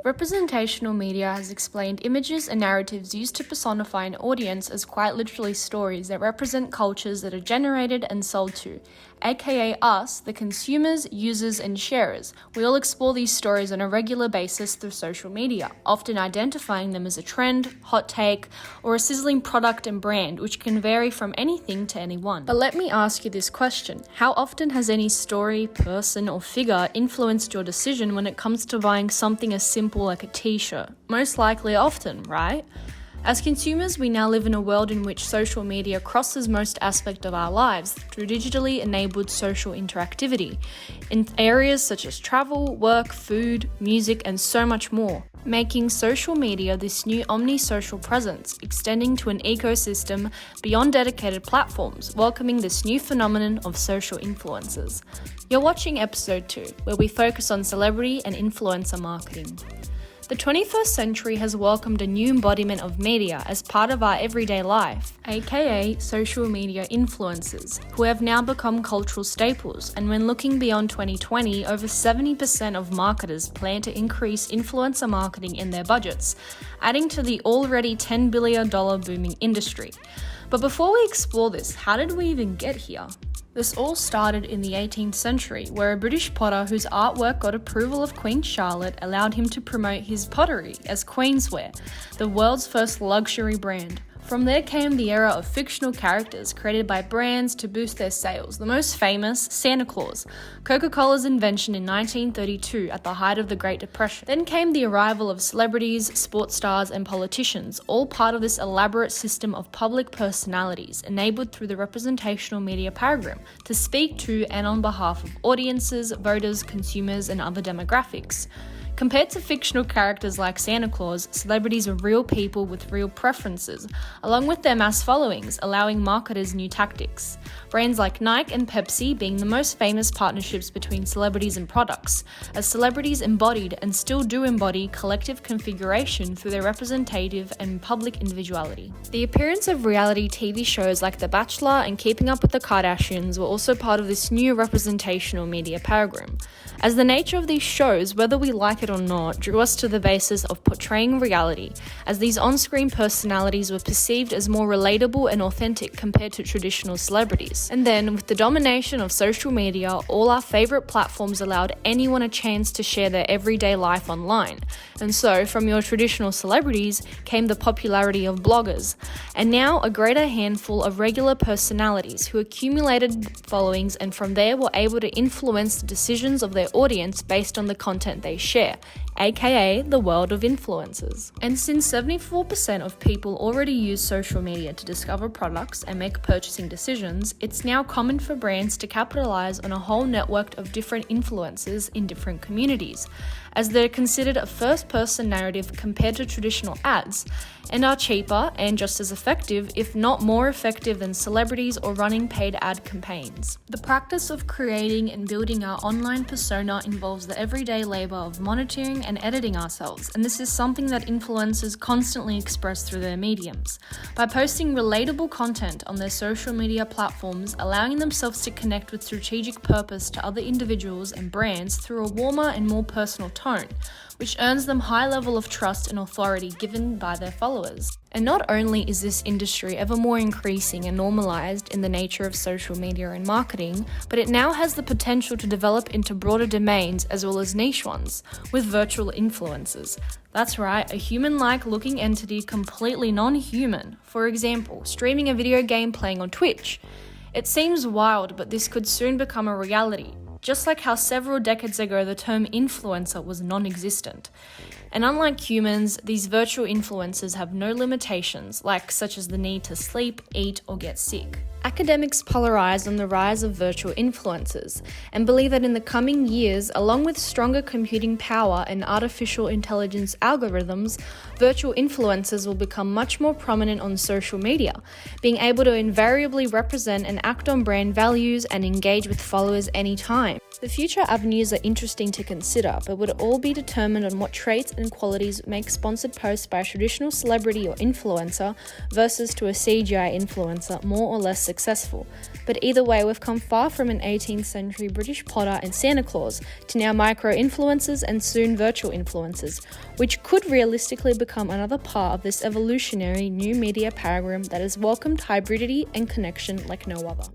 Representational media has explained images and narratives used to personify an audience as quite literally stories that represent cultures that are generated and sold to, aka us, the consumers, users, and sharers. We all explore these stories on a regular basis through social media, often identifying them as a trend, hot take, or a sizzling product and brand, which can vary from anything to anyone. But let me ask you this question: how often has any story, person, or figure influenced your decision when it comes to buying something as simple like a t-shirt? Most likely often, right? As consumers, we now live in a world in which social media crosses most aspects of our lives through digitally enabled social interactivity in areas such as travel, work, food, music, and so much more, making social media this new omni-social presence, extending to an ecosystem beyond dedicated platforms, welcoming this new phenomenon of social influencers. You're watching episode 2, where we focus on celebrity and influencer marketing. The 21st century has welcomed a new embodiment of media as part of our everyday life, aka social media influencers, who have now become cultural staples. And when looking beyond 2020, over 70% of marketers plan to increase influencer marketing in their budgets, adding to the already $10 billion booming industry. But before we explore this, how did we even get here? This all started in the 18th century, where a British potter whose artwork got approval of Queen Charlotte allowed him to promote his pottery as Queensware, the world's first luxury brand. From there came the era of fictional characters created by brands to boost their sales, the most famous, Santa Claus, Coca-Cola's invention in 1932 at the height of the Great Depression. Then came the arrival of celebrities, sports stars, and politicians, all part of this elaborate system of public personalities enabled through the representational media paradigm to speak to and on behalf of audiences, voters, consumers, and other demographics. Compared to fictional characters like Santa Claus, celebrities are real people with real preferences, along with their mass followings, allowing marketers new tactics. Brands like Nike and Pepsi being the most famous partnerships between celebrities and products, as celebrities embodied and still do embody collective configuration through their representative and public individuality. The appearance of reality TV shows like The Bachelor and Keeping Up with the Kardashians were also part of this new representational media paradigm, as the nature of these shows, whether we like it or not, drew us to the basis of portraying reality, as these on-screen personalities were perceived as more relatable and authentic compared to traditional celebrities. And then, with the domination of social media, all our favourite platforms allowed anyone a chance to share their everyday life online. And so, from your traditional celebrities came the popularity of bloggers, and now a greater handful of regular personalities who accumulated followings and from there were able to influence the decisions of their audience based on the content they share, aka the world of influencers. And since 74% of people already use social media to discover products and make purchasing decisions, it's now common for brands to capitalize on a whole network of different influencers in different communities, as they're considered a first-person narrative compared to traditional ads, and are cheaper and just as effective, if not more effective, than celebrities or running paid ad campaigns. The practice of creating and building our online persona involves the everyday labor of monitoring and editing ourselves, and this is something that influencers constantly express through their mediums, by posting relatable content on their social media platforms, allowing themselves to connect with strategic purpose to other individuals and brands through a warmer and more personal tone, which earns them high level of trust and authority given by their followers. And not only is this industry ever more increasing and normalized in the nature of social media and marketing, but it now has the potential to develop into broader domains as well as niche ones, with virtual influencers. That's right, a human-like looking entity completely non-human. For example, streaming a video game playing on Twitch. It seems wild, but this could soon become a reality, just like how several decades ago the term influencer was non-existent. And unlike humans, these virtual influencers have no limitations, such as the need to sleep, eat, or get sick. Academics polarize on the rise of virtual influencers and believe that in the coming years, along with stronger computing power and artificial intelligence algorithms, virtual influencers will become much more prominent on social media, being able to invariably represent and act on brand values and engage with followers anytime. The future avenues are interesting to consider, but would all be determined on what traits and qualities make sponsored posts by a traditional celebrity or influencer versus to a CGI influencer more or less successful. successful. But either way, we've come far from an 18th century British Potter and Santa Claus to now micro-influencers and soon virtual influencers, which could realistically become another part of this evolutionary new media paradigm that has welcomed hybridity and connection like no other.